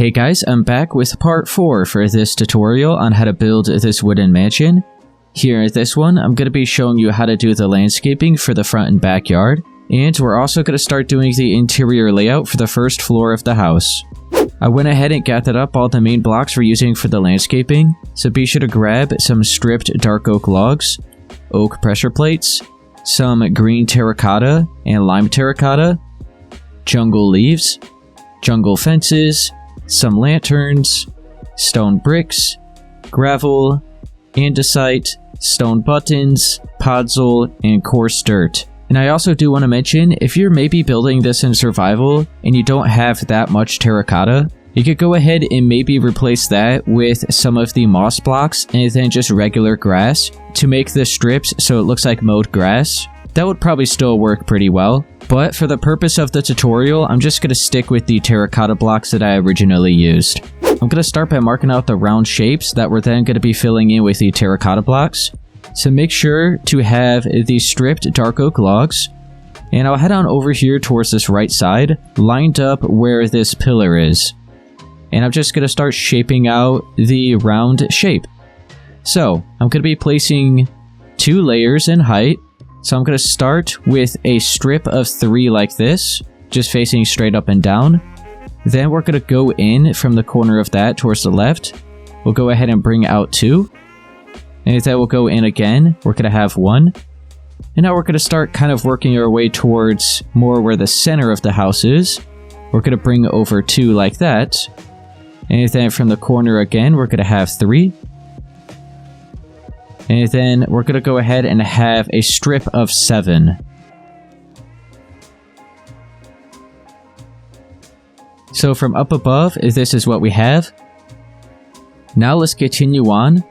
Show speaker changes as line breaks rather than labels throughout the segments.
Hey guys, I'm back with part 4 for this tutorial on how to build this wooden mansion. Here in this one, I'm going to be showing you how to do the landscaping for the front and backyard, and we're also going to start doing the interior layout for the first floor of the house. I went ahead and gathered up all the main blocks we're using for the landscaping, so be sure to grab some stripped dark oak logs, oak pressure plates, some green terracotta and lime terracotta, jungle leaves, jungle fences, some lanterns, stone bricks, gravel, andesite, stone buttons, podzol, and coarse dirt. And I also do want to mention, if you're maybe building this in survival and you don't have that much terracotta, you could go ahead and maybe replace that with some of the moss blocks and then just regular grass to make the strips so it looks like mowed grass. That would probably still work pretty well, but for the purpose of the tutorial, I'm just going to stick with the terracotta blocks that I originally used. I'm going to start by marking out the round shapes that we're then going to be filling in with the terracotta blocks. So make sure to have the stripped dark oak logs, and I'll head on over here towards this right side, lined up where this pillar is. And I'm just going to start shaping out the round shape. So I'm going to be placing 2 layers in height. So I'm going to start with a strip of 3 like this, just facing straight up and down. Then we're going to go in from the corner of that towards the left. We'll go ahead and bring out 2. And then we'll go in again. We're going to have 1. And now we're going to start kind of working our way towards more where the center of the house is. We're going to bring over 2 like that. And then from the corner again, we're going to have 3. And then we're going to go ahead and have a strip of 7. So from up above, this is what we have. Now let's continue on.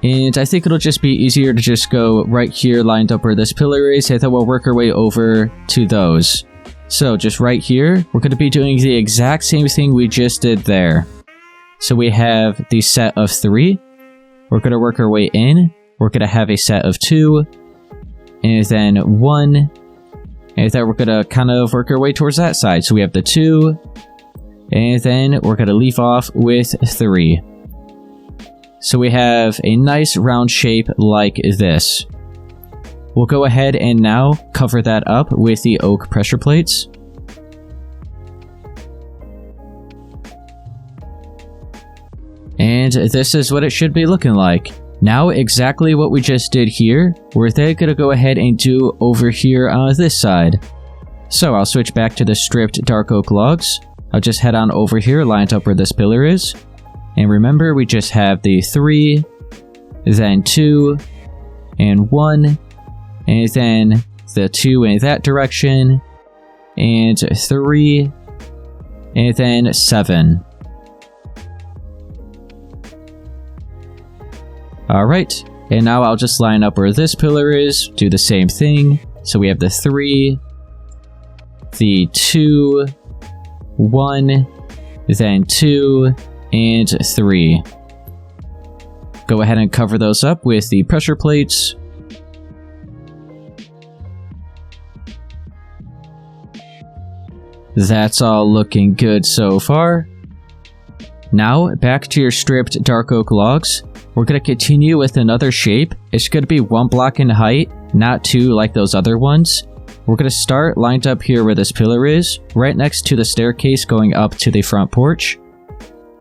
And I think it'll just be easier to just go right here lined up where this pillar is, and then we'll work our way over to those. So just right here, we're going to be doing the exact same thing we just did there. So we have the set of 3. We're going to work our way in. We're going to have a set of 2, and then 1, and then we're going to kind of work our way towards that side. So we have the 2, and then we're going to leave off with 3. So we have a nice round shape like this. We'll go ahead and now cover that up with the oak pressure plates. And this is what it should be looking like. Now, exactly what we just did here, we're then going to go ahead and do over here on this side. So I'll switch back to the stripped dark oak logs. I'll just head on over here, lined up where this pillar is. And remember, we just have the 3, then 2, and 1, and then the 2 in that direction, and 3, and then 7. Alright, and now I'll just line up where this pillar is, do the same thing. So we have the 3, the 2, 1, then 2, and 3. Go ahead and cover those up with the pressure plates. That's all looking good so far. Now, back to your stripped dark oak logs. We're going to continue with another shape. It's going to be 1 block in height, not 2 like those other ones. We're going to start lined up here where this pillar is, right next to the staircase going up to the front porch.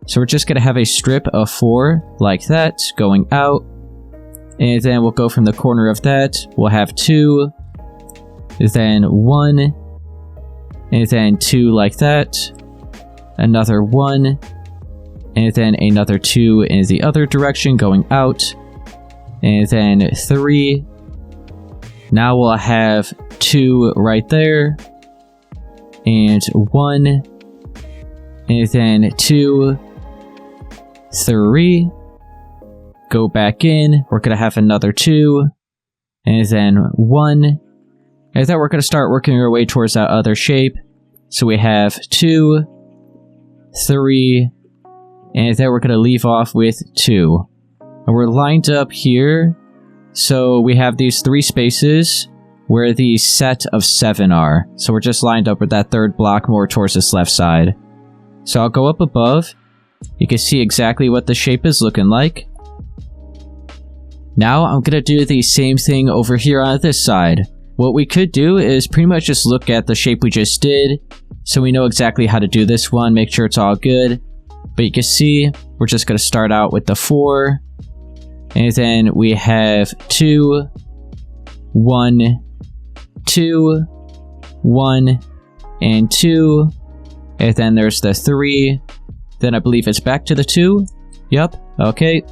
So we're just going to have a strip of 4 like that going out. And then we'll go from the corner of that. We'll have 2, then 1, and then 2 like that. Another 1. And then another 2 in the other direction going out. And then 3. Now we'll have 2 right there. And 1. And then 2. 3. Go back in. We're going to have another 2. And then 1. And then we're going to start working our way towards that other shape. So we have 2. 3. And then we're going to leave off with 2. And we're lined up here. So we have these 3 spaces where the set of 7 are. So we're just lined up with that 3rd block more towards this left side. So I'll go up above. You can see exactly what the shape is looking like. Now I'm going to do the same thing over here on this side. What we could do is pretty much just look at the shape we just did, so we know exactly how to do this one, make sure it's all good. But you can see, we're just going to start out with the 4, and then we have 2, 1, 2, 1, and 2, and then there's the 3, then I believe it's back to the 2, yep, okay.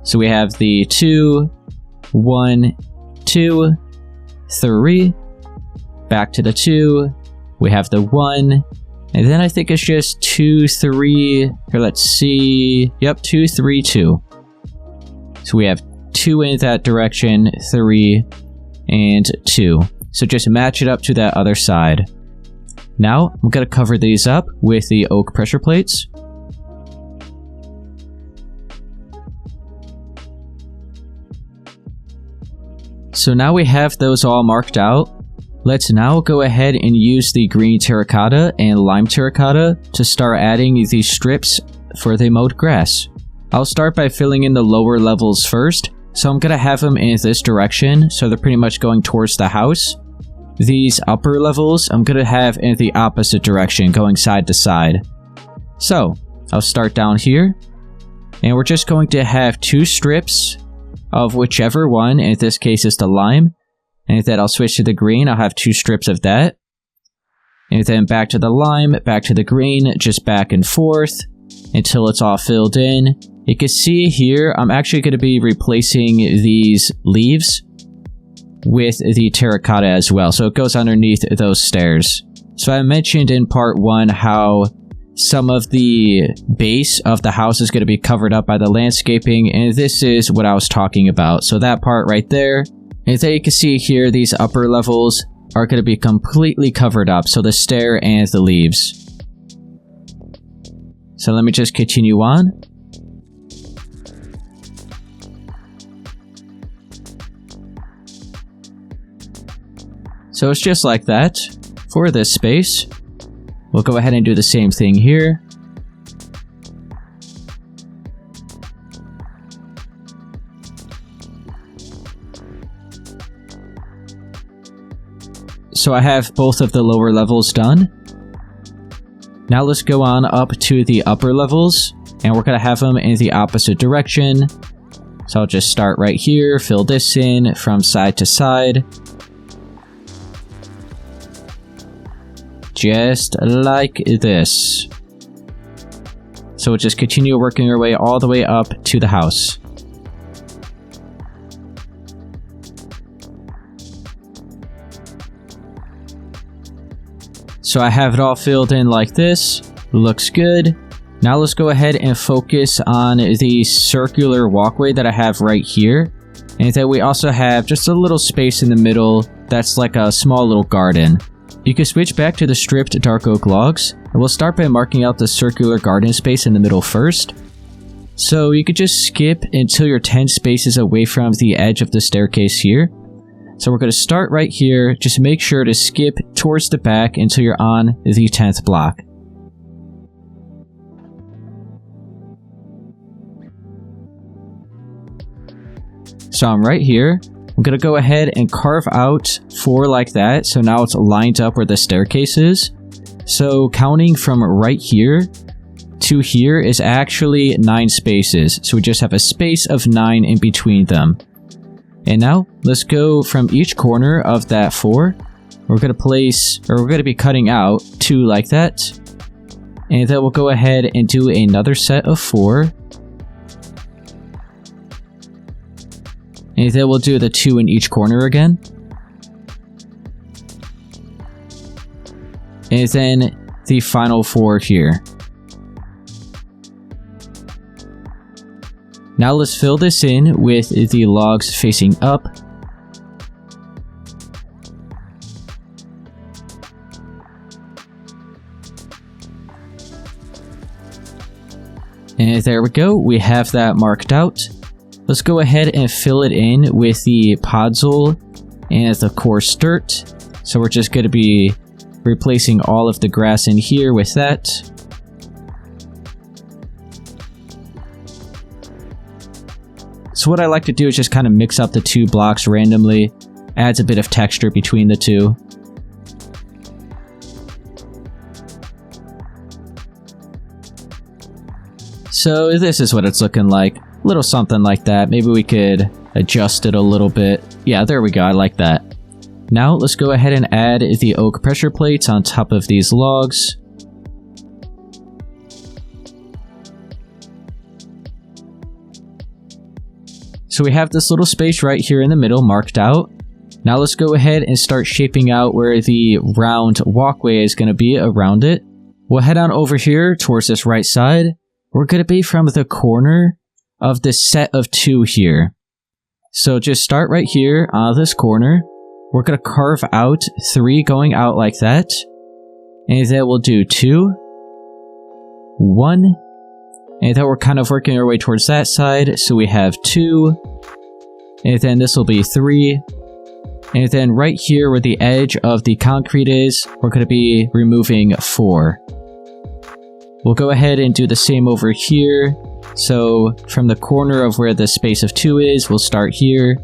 So we have the 2, 1, 2, 3, back to the 2, we have the 1, and then I think it's just 2, 3, here let's see, yep, 2, 3, 2. So we have 2 in that direction, 3, and 2. So just match it up to that other side. Now, I'm going to cover these up with the oak pressure plates. So now we have those all marked out. Let's now go ahead and use the green terracotta and lime terracotta to start adding these strips for the mowed grass. I'll start by filling in the lower levels first. So I'm going to have them in this direction, so they're pretty much going towards the house. These upper levels, I'm going to have in the opposite direction, going side to side. So, I'll start down here, and we're just going to have 2 strips of whichever one, in this case is the lime, and then I'll switch to the green, I'll have 2 strips of that. And then back to the lime, back to the green, just back and forth, until it's all filled in. You can see here, I'm actually going to be replacing these leaves with the terracotta as well, so it goes underneath those stairs. So I mentioned in part 1 how some of the base of the house is going to be covered up by the landscaping, and this is what I was talking about. So that part right there, and then you can see here these upper levels are going to be completely covered up, so the stair and the leaves. So let me just continue on. So it's just like that for this space. We'll go ahead and do the same thing here. So I have both of the lower levels done. Now let's go on up to the upper levels, and we're going to have them in the opposite direction. So I'll just start right here, fill this in from side to side. Just like this. So we'll just continue working our way all the way up to the house. So I have it all filled in like this. Looks good. Now let's go ahead and focus on the circular walkway that I have right here. And then we also have just a little space in the middle that's like a small little garden. You can switch back to the stripped dark oak logs, and we'll start by marking out the circular garden space in the middle first. So you could just skip until you're 10 spaces away from the edge of the staircase here. So we're going to start right here, just make sure to skip towards the back until you're on the 10th block. So I'm right here. I'm going to go ahead and carve out 4 like that, so now it's lined up where the staircase is. So counting from right here to here is actually 9 spaces, so we just have a space of 9 in between them. And now, let's go from each corner of that 4. We're going to be cutting out 2 like that. And then we'll go ahead and do another set of 4. And then we'll do the 2 in each corner again. And then the final 4 here. Now let's fill this in with the logs facing up. And there we go, we have that marked out. Let's go ahead and fill it in with the podzol and the coarse dirt. So we're just going to be replacing all of the grass in here with that. So what I like to do is just kind of mix up the two blocks randomly. Adds a bit of texture between the two. So this is what it's looking like. Little something like that. Maybe we could adjust it a little bit. Yeah, there we go. I like that. Now let's go ahead and add the oak pressure plates on top of these logs. So we have this little space right here in the middle marked out. Now let's go ahead and start shaping out where the round walkway is going to be around it. We'll head on over here towards this right side. We're going to be from the corner of this set of 2 here. So just start right here on this corner. We're going to carve out 3 going out like that. And then we'll do 2, 1, and then we're kind of working our way towards that side. So we have 2, and then this will be 3. And then right here where the edge of the concrete is, we're going to be removing 4. We'll go ahead and do the same over here. So from the corner of where the space of 2 is, we'll start here.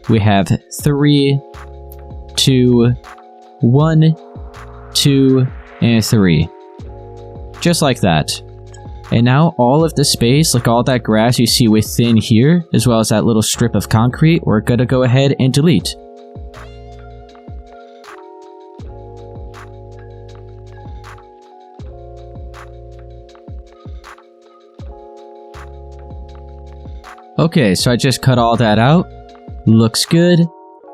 We have 3, 2, 1, 2, and 3. Just like that. And now all of the space, like all that grass you see within here, as well as that little strip of concrete, we're going to go ahead and delete. Okay, so I just cut all that out. Looks good.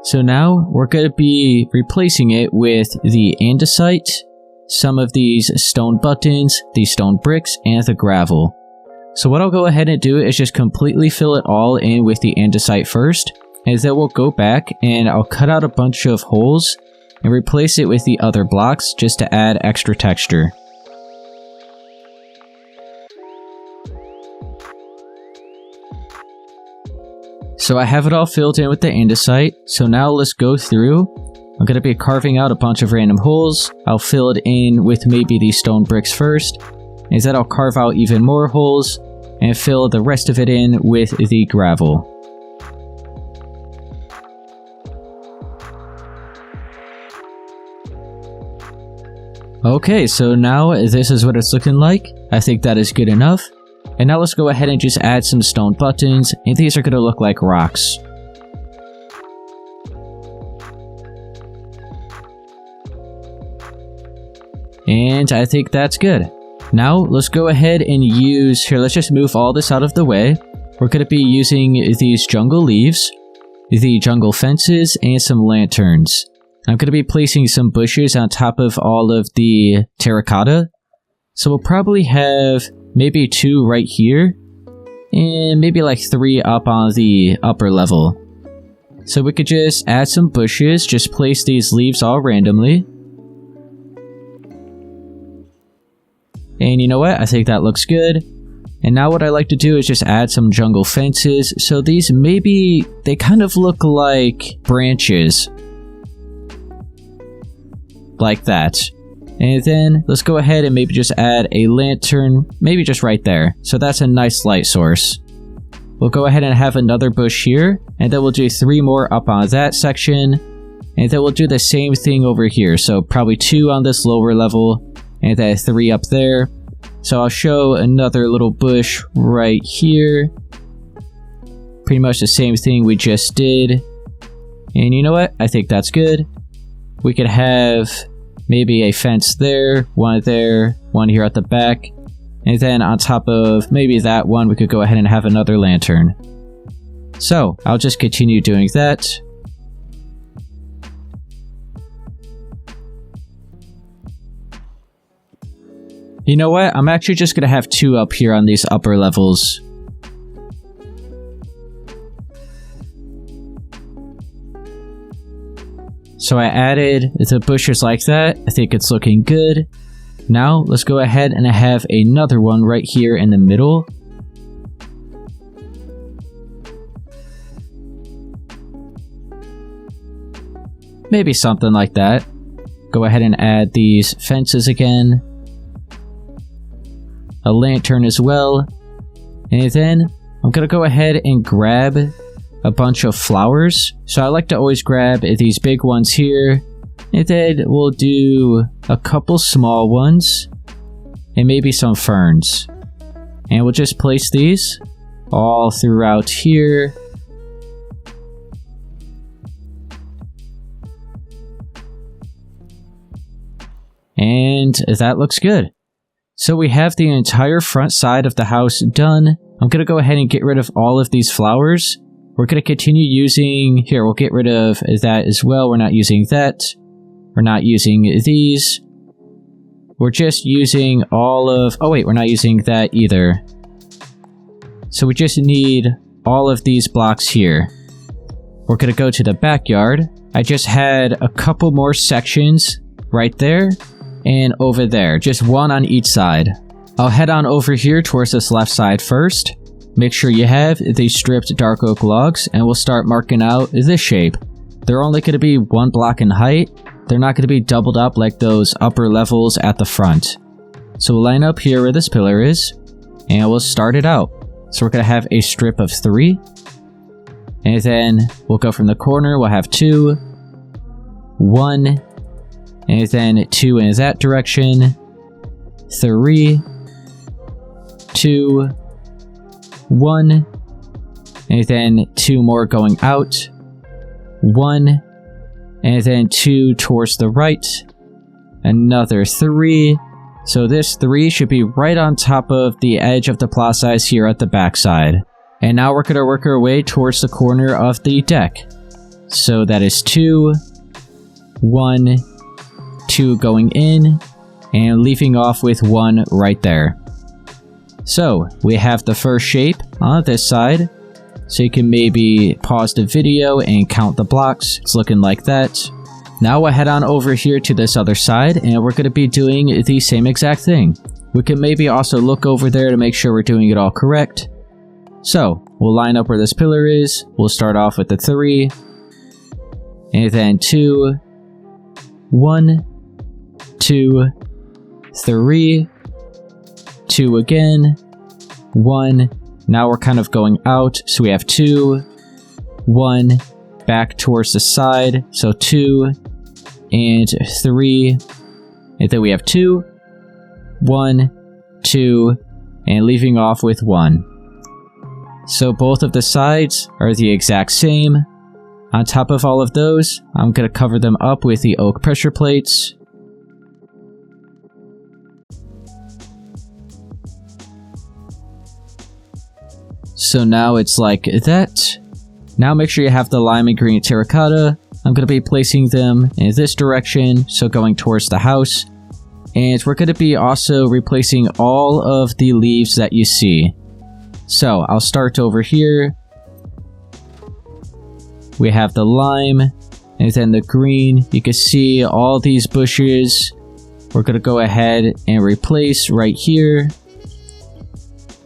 So now we're going to be replacing it with the andesite, some of these stone buttons, these stone bricks, and the gravel. So what I'll go ahead and do is just completely fill it all in with the andesite first, and then we'll go back and I'll cut out a bunch of holes and replace it with the other blocks just to add extra texture. So I have it all filled in with the andesite, so now let's go through. I'm going to be carving out a bunch of random holes. I'll fill it in with maybe these stone bricks first, and then I'll carve out even more holes and fill the rest of it in with the gravel. Okay, so now this is what it's looking like. I think that is good enough. And now let's go ahead and just add some stone buttons, and these are going to look like rocks. And I think that's good. Now let's go ahead and use, here let's just move all this out of the way. We're going to be using these jungle leaves, the jungle fences, and some lanterns. I'm going to be placing some bushes on top of all of the terracotta. So we'll probably have maybe 2 right here, and maybe like 3 up on the upper level. So we could just add some bushes, just place these leaves all randomly. And you know what? I think that looks good. And now what I like to do is just add some jungle fences. So these maybe, they kind of look like branches. Like that. And then let's go ahead and maybe just add a lantern, maybe just right there. So that's a nice light source. We'll go ahead and have another bush here, and then we'll do 3 more up on that section. And then we'll do the same thing over here. So probably 2 on this lower level, and then 3 up there. So I'll show another little bush right here. Pretty much the same thing we just did. And you know what? I think that's good. We could have maybe a fence there, 1 there, 1 here at the back. And then on top of maybe that one, we could go ahead and have another lantern. So I'll just continue doing that. You know what? I'm actually just going to have 2 up here on these upper levels. So I added the bushes like that. I think it's looking good. Now let's go ahead and have another one right here in the middle. Maybe something like that. Go ahead and add these fences again. A lantern as well. And then I'm gonna go ahead and grab a bunch of flowers. So I like to always grab these big ones here, and then we'll do a couple small ones and maybe some ferns. And we'll just place these all throughout here. And that looks good. So we have the entire front side of the house done. I'm going to go ahead and get rid of all of these flowers. We're going to continue using... Here, we'll get rid of that as well. We're not using that. We're not using these. We're just using all of... Oh wait, we're not using that either. So we just need all of these blocks here. We're going to go to the backyard. I just had a couple more sections right there and over there. Just one on each side. I'll head on over here towards this left side first. Make sure you have the stripped dark oak logs, and we'll start marking out this shape. They're only going to be 1 block in height. They're not going to be doubled up like those upper levels at the front. So we'll line up here where this pillar is, and we'll start it out. So we're going to have a strip of 3. And then we'll go from the corner, we'll have 2, 1, and then 2 in that direction, 3, 2, 1, and then 2 more going out, 1, and then 2 towards the right, another 3. So this 3 should be right on top of the edge of the plot size here at the back side. And now we're going to work our way towards the corner of the deck. So that is 2, 1, 2 going in, and leaving off with 1 right there. So we have the first shape on this side. So you can maybe pause the video and count the blocks. It's looking like that. Now we'll head on over here to this other side, and we're going to be doing the same exact thing. We can maybe also look over there to make sure we're doing it all correct. So we'll line up where this pillar is. We'll start off with the 3, and then 2, 1, 2, 3, 2 again, 1. Now we're kind of going out, so we have 2, 1, back towards the side, so 2, and 3, and then we have 2, 1, 2, and leaving off with 1. So both of the sides are the exact same. On top of all of those, I'm going to cover them up with the oak pressure plates. So now it's like that. Now make sure you have the lime and green terracotta. I'm going to be placing them in this direction, so going towards the house. And we're going to be also replacing all of the leaves that you see. So I'll start over here. We have the lime, and then the green. You can see all these bushes. We're going to go ahead and replace right here.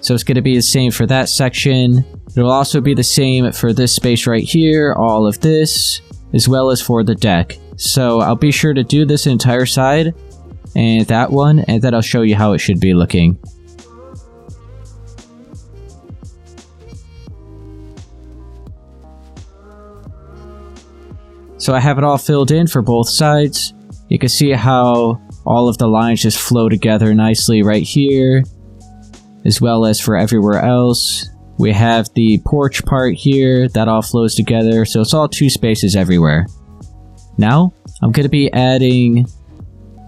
So it's going to be the same for that section. It'll also be the same for this space right here, all of this, as well as for the deck. So I'll be sure to do this entire side, and that one, and then I'll show you how it should be looking. So I have it all filled in for both sides. You can see how all of the lines just flow together nicely right here, as well as for everywhere else. We have the porch part here, that all flows together, so it's all 2 spaces everywhere. Now, I'm going to be adding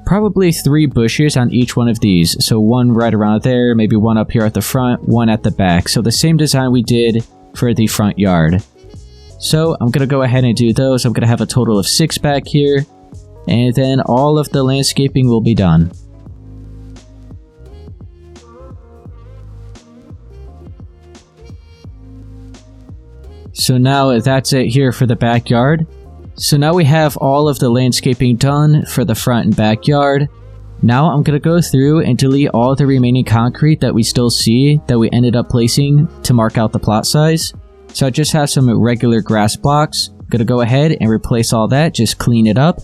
probably 3 bushes on each one of these. So 1 right around there, maybe 1 up here at the front, 1 at the back. So the same design we did for the front yard. So I'm going to go ahead and do those. I'm going to have a total of 6 back here, and then all of the landscaping will be done. So now that's it here for the backyard. So now we have all of the landscaping done for the front and backyard. Now I'm going to go through and delete all the remaining concrete that we still see that we ended up placing to mark out the plot size. So I just have some regular grass blocks. I'm going to go ahead and replace all that, just clean it up.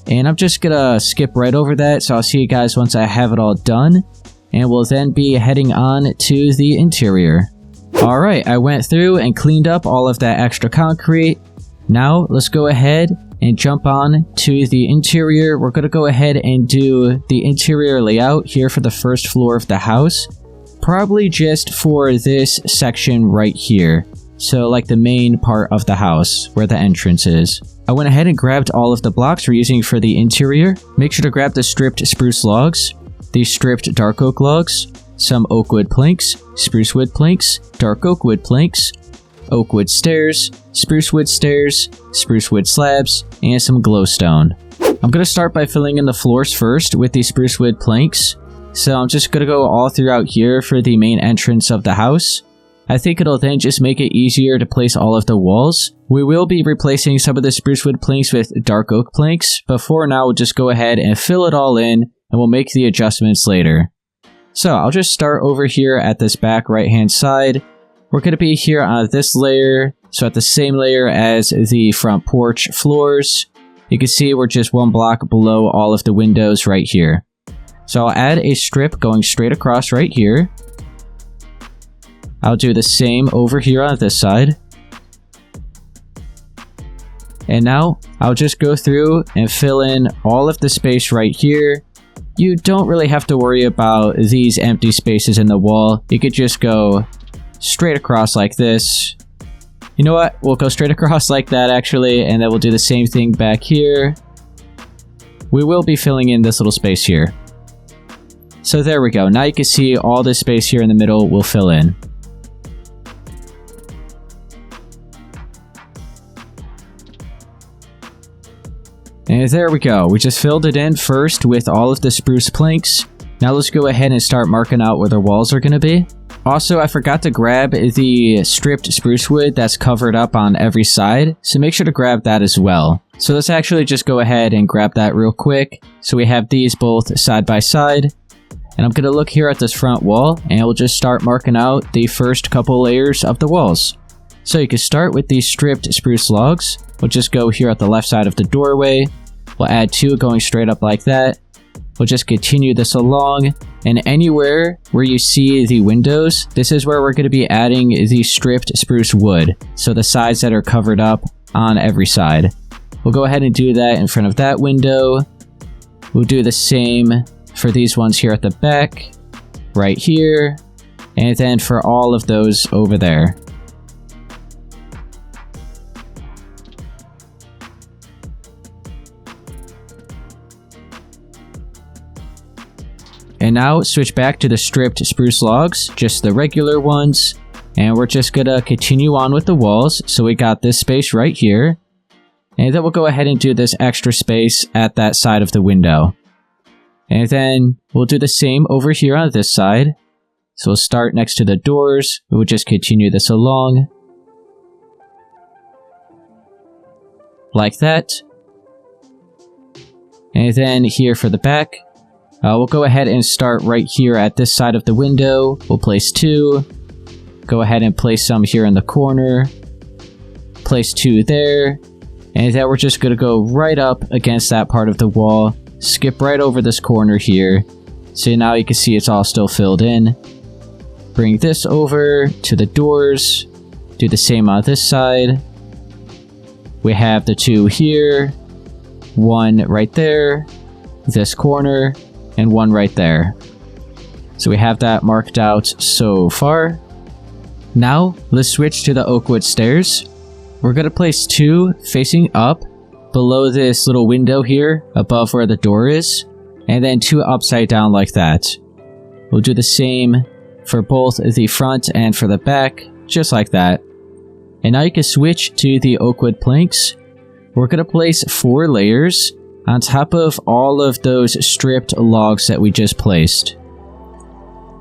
And I'm just going to skip right over that, so I'll see you guys once I have it all done. And we'll then be heading on to the interior. Alright, I went through and cleaned up all of that extra concrete. Now, let's go ahead and jump on to the interior. We're going to go ahead and do the interior layout here for the first floor of the house. Probably just for this section right here. So like the main part of the house where the entrance is. I went ahead and grabbed all of the blocks we're using for the interior. Make sure to grab the stripped spruce logs, the stripped dark oak logs, some oak wood planks, spruce wood planks, dark oak wood planks, oak wood stairs, spruce wood slabs, and some glowstone. I'm going to start by filling in the floors first with the spruce wood planks. So I'm just going to go all throughout here for the main entrance of the house. I think it'll then just make it easier to place all of the walls. We will be replacing some of the spruce wood planks with dark oak planks, but for now we'll just go ahead and fill it all in, and we'll make the adjustments later. So I'll just start over here at this back right hand side. We're going to be here on this layer, so at the same layer as the front porch floors. You can see we're just one block below all of the windows right here. So I'll add a strip going straight across right here. I'll do the same over here on this side. And now I'll just go through and fill in all of the space right here. You don't really have to worry about these empty spaces in the wall. You could just go straight across like this. You know what? We'll go straight across like that actually, and then we'll do the same thing back here. We will be filling in this little space here. So there we go. Now you can see all this space here in the middle will fill in. And there we go. We just filled it in first with all of the spruce planks. Now let's go ahead and start marking out where the walls are going to be. Also, I forgot to grab the stripped spruce wood that's covered up on every side, so make sure to grab that as well. So let's actually just go ahead and grab that real quick. So we have these both side by side. And I'm going to look here at this front wall, and we'll just start marking out the first couple layers of the walls. So you can start with these stripped spruce logs. We'll just go here at the left side of the doorway. We'll add two going straight up like that. We'll just continue this along, and anywhere where you see the windows, this is where we're going to be adding the stripped spruce wood. So the sides that are covered up on every side. We'll go ahead and do that in front of that window. We'll do the same for these ones here at the back, right here, and then for all of those over there. And now switch back to the stripped spruce logs, just the regular ones, and we're just gonna continue on with the walls. So we got this space right here, and then we'll go ahead and do this extra space at that side of the window. And then we'll do the same over here on this side. So we'll start next to the doors. We'll just continue this along. Like that. And then here for the back. We'll go ahead and start right here at this side of the window. We'll place two. Go ahead and place some here in the corner. Place two there. And then we're just going to go right up against that part of the wall. Skip right over this corner here. So now you can see it's all still filled in. Bring this over to the doors. Do the same on this side. We have the two here. One right there. This corner. And one right there. So we have that marked out so far. Now, let's switch to the oak wood stairs. We're going to place two facing up below this little window here, above where the door is, and then two upside down like that. We'll do the same for both the front and for the back, just like that. And now you can switch to the oak wood planks. We're going to place 4 layers on top of all of those stripped logs that we just placed.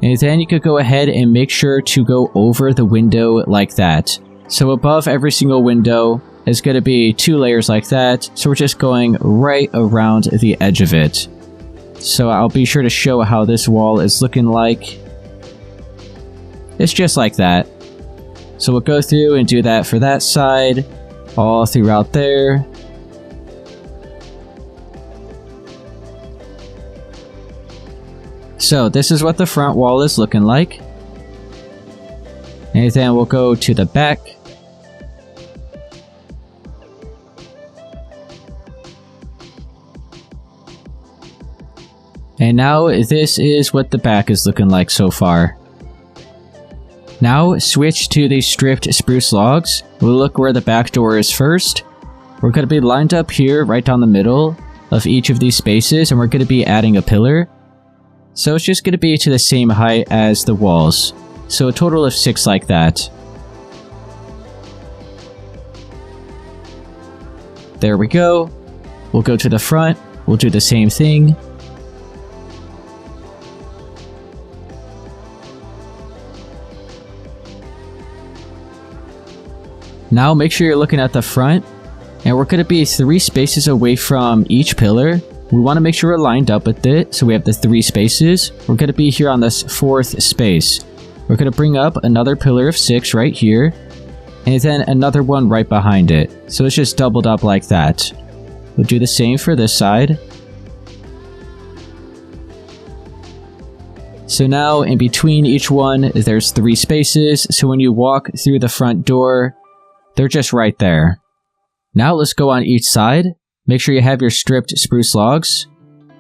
And then you could go ahead and make sure to go over the window like that. So above every single window is going to be 2 layers like that. So we're just going right around the edge of it. So I'll be sure to show how this wall is looking like. It's just like that. So we'll go through and do that for that side, all throughout there. So this is what the front wall is looking like. And then we'll go to the back. And now this is what the back is looking like so far. Now switch to the stripped spruce logs. We'll look where the back door is first. We're going to be lined up here right down the middle of each of these spaces, and we're going to be adding a pillar. So it's just going to be to the same height as the walls. So a total of 6 like that. There we go. We'll go to the front. We'll do the same thing. Now make sure you're looking at the front, and we're going to be 3 spaces away from each pillar. We want to make sure we're lined up with it, so we have the 3 spaces. We're going to be here on this 4th space. We're going to bring up another pillar of 6 right here, and then another one right behind it. So it's just doubled up like that. We'll do the same for this side. So now in between each one, there's 3 spaces, so when you walk through the front door, they're just right there. Now let's go on each side. Make sure you have your stripped spruce logs.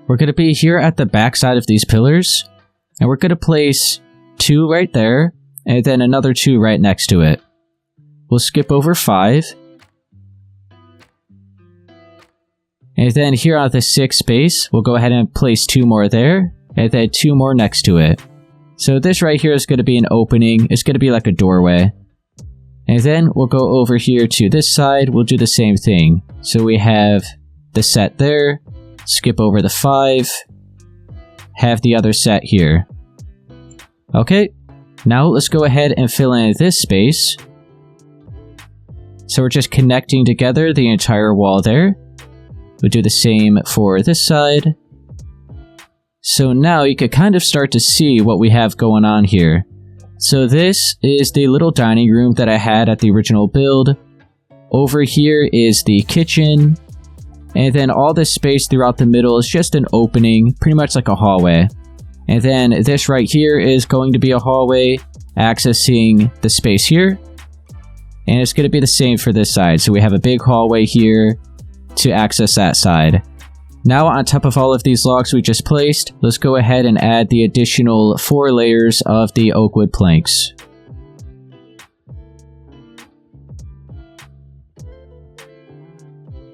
We're going to be here at the back side of these pillars. And we're going to place 2 right there. And then another 2 right next to it. We'll skip over 5. And then here on the 6th space, we'll go ahead and place 2 more there. And then 2 more next to it. So this right here is going to be an opening. It's going to be like a doorway. And then we'll go over here to this side, we'll do the same thing. So we have the set there, skip over the 5, have the other set here. Okay, now let's go ahead and fill in this space. So we're just connecting together the entire wall there. We'll do the same for this side. So now you could kind of start to see what we have going on here. So this is the little dining room that I had at the original build. Over here is the kitchen. And then all this space throughout the middle is just an opening, pretty much like a hallway. And then this right here is going to be a hallway accessing the space here. And it's going to be the same for this side. So we have a big hallway here to access that side. Now on top of all of these logs we just placed, let's go ahead and add the additional 4 layers of the oak wood planks.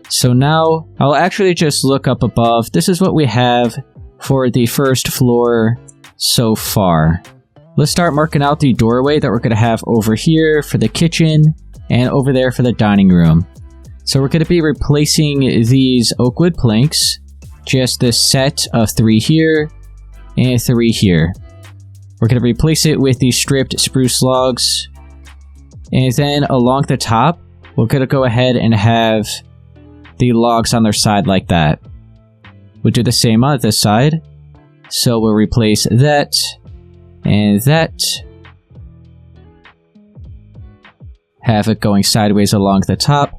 So now, I'll actually just look up above. This is what we have for the first floor so far. Let's start marking out the doorway that we're going to have over here for the kitchen and over there for the dining room. So we're going to be replacing these oak wood planks, just this set of 3 here and 3 here. We're going to replace it with the stripped spruce logs. And then along the top, we're going to go ahead and have the logs on their side like that. We'll do the same on this side. So we'll replace that and that. Have it going sideways along the top.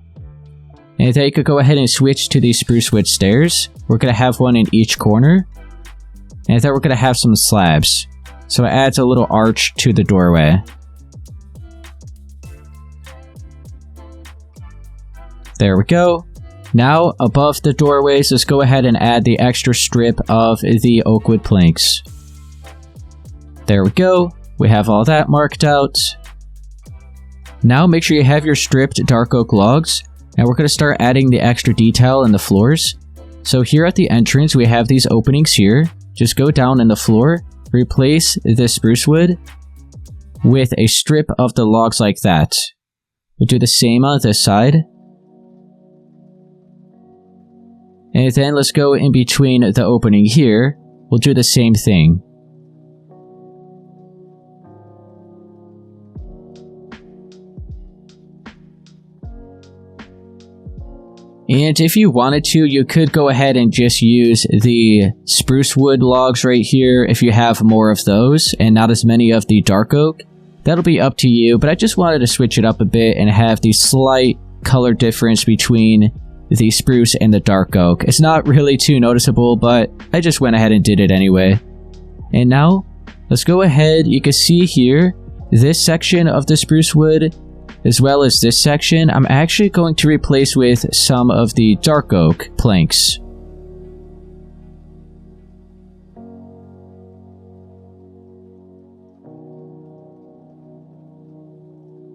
And then you could go ahead and switch to the spruce wood stairs. We're going to have one in each corner. And then we're going to have some slabs. So it adds a little arch to the doorway. There we go. Now, above the doorways, let's go ahead and add the extra strip of the oak wood planks. There we go. We have all that marked out. Now make sure you have your stripped dark oak logs. And we're going to start adding the extra detail in the floors. So here at the entrance, we have these openings here. Just go down in the floor, replace this spruce wood with a strip of the logs like that. We'll do the same on this side. And then let's go in between the opening here. We'll do the same thing. And if you wanted to, you could go ahead and just use the spruce wood logs right here if you have more of those and not as many of the dark oak. That'll be up to you, but I just wanted to switch it up a bit and have the slight color difference between the spruce and the dark oak. It's not really too noticeable, but I just went ahead and did it anyway. And now, let's go ahead. You can see here this section of the spruce wood, as well as this section, I'm actually going to replace with some of the dark oak planks.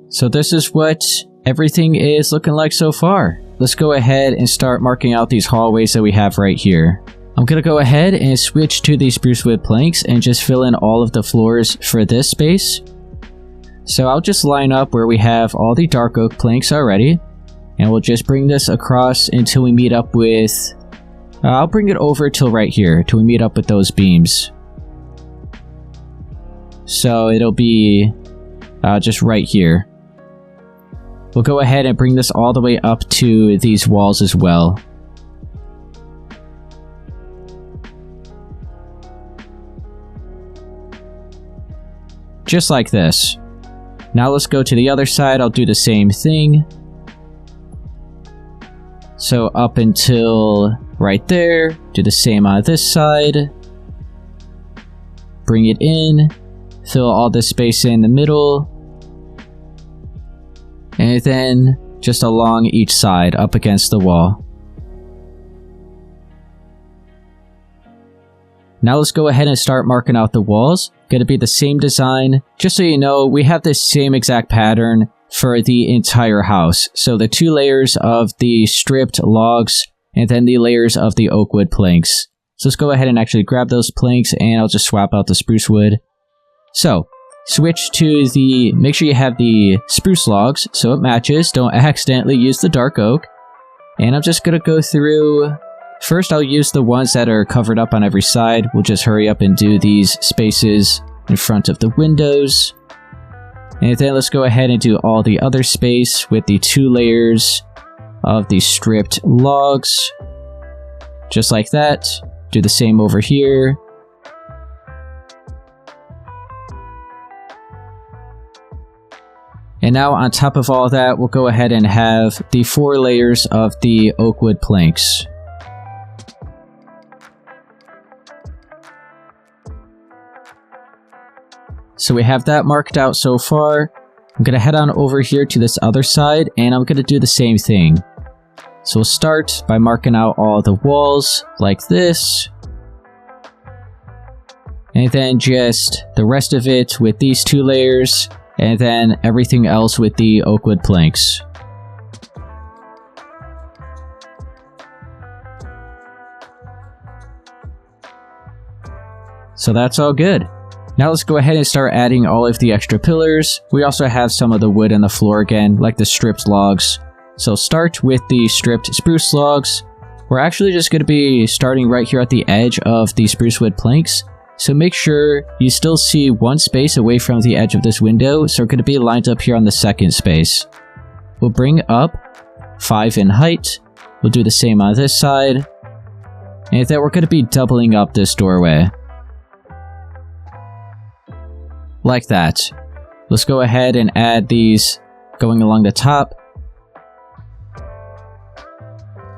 So this is what everything is looking like so far. Let's go ahead and start marking out these hallways that we have right here. I'm gonna go ahead and switch to the spruce wood planks and just fill in all of the floors for this space. So I'll just line up where we have all the dark oak planks already, and we'll just bring this across until we meet up with... I'll bring it over till right here, till we meet up with those beams. So it'll be just right here. We'll go ahead and bring this all the way up to these walls as well. Just like this. Now let's go to the other side. I'll do the same thing. So up until right there. Do the same on this side. Bring it in. Fill all this space in the middle. And then just along each side up against the wall. Now let's go ahead and start marking out the walls. Gonna be the same design. Just so you know, we have this same exact pattern for the entire house. So the 2 layers of the stripped logs and then the layers of the oak wood planks. So let's go ahead and actually grab those planks and I'll just swap out the spruce wood. So switch to the, make sure you have the spruce logs so it matches. Don't accidentally use the dark oak. And I'm just gonna go through. First, I'll use the ones that are covered up on every side. We'll just hurry up and do these spaces in front of the windows. And then let's go ahead and do all the other space with the 2 layers of the stripped logs. Just like that. Do the same over here. And now on top of all that, we'll go ahead and have the 4 layers of the oak wood planks. So we have that marked out so far. I'm going to head on over here to this other side and I'm going to do the same thing. So we'll start by marking out all the walls like this. And then just the rest of it with these 2 layers. And then everything else with the oak wood planks. So that's all good. Now let's go ahead and start adding all of the extra pillars. We also have some of the wood on the floor again, like the stripped logs. So start with the stripped spruce logs. We're actually just going to be starting right here at the edge of the spruce wood planks. So make sure you still see 1 space away from the edge of this window, so we're going to be lined up here on the second space. We'll bring up 5 in height. We'll do the same on this side. And then we're going to be doubling up this doorway. Like that. Let's go ahead and add these going along the top.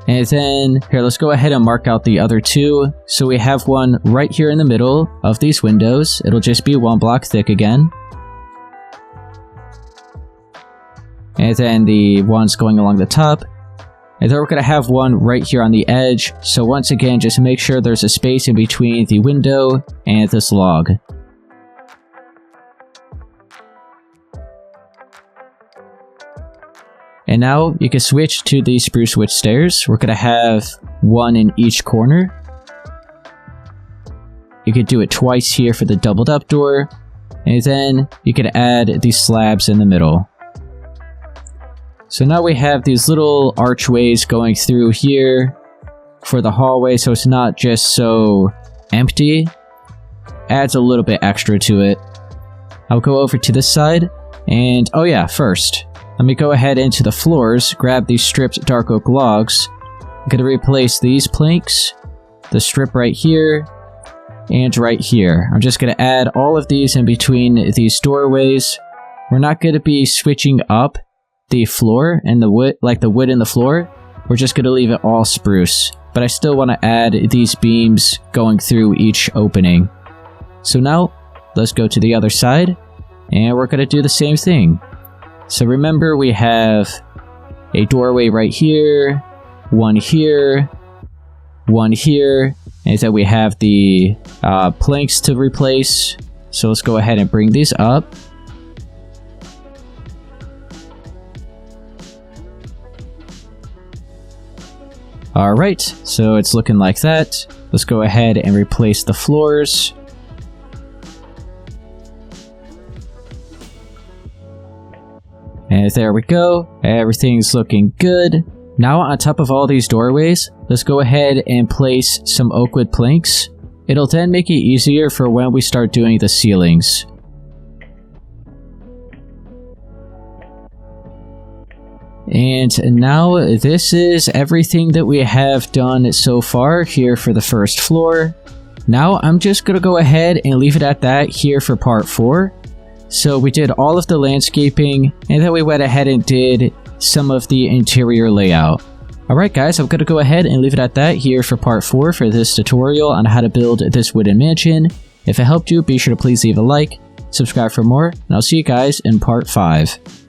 And then, here, let's go ahead and mark out the other 2. So we have one right here in the middle of these windows. It'll just be 1 block thick again. And then the ones going along the top. And then we're going to have one right here on the edge. So once again, just make sure there's a space in between the window and this log. And now you can switch to the spruce wood stairs. We're going to have 1 in each corner. You could do it twice here for the doubled up door. And then you could add these slabs in the middle. So now we have these little archways going through here for the hallway, so it's not just so empty. Adds a little bit extra to it. I'll go over to this side. And oh yeah, first, let me go ahead into the floors, grab these stripped dark oak logs. I'm going to replace these planks, the strip right here, and right here. I'm just going to add all of these in between these doorways. We're not going to be switching up the floor and the wood, like the wood in the floor. We're just going to leave it all spruce. But I still want to add these beams going through each opening. So now, let's go to the other side. And we're going to do the same thing. So remember, we have a doorway right here, one here, one here, and then we have the planks to replace. So let's go ahead and bring these up. Alright, so it's looking like that. Let's go ahead and replace the floors. And there we go. Everything's looking good. Now on top of all these doorways, let's go ahead and place some oak wood planks. It'll then make it easier for when we start doing the ceilings. And now this is everything that we have done so far here for the first floor. Now I'm just going to go ahead and leave it at that here for part 4. So we did all of the landscaping, and then we went ahead and did some of the interior layout. Alright guys, I'm going to go ahead and leave it at that here for part 4 for this tutorial on how to build this wooden mansion. If it helped you, be sure to please leave a like, subscribe for more, and I'll see you guys in part 5.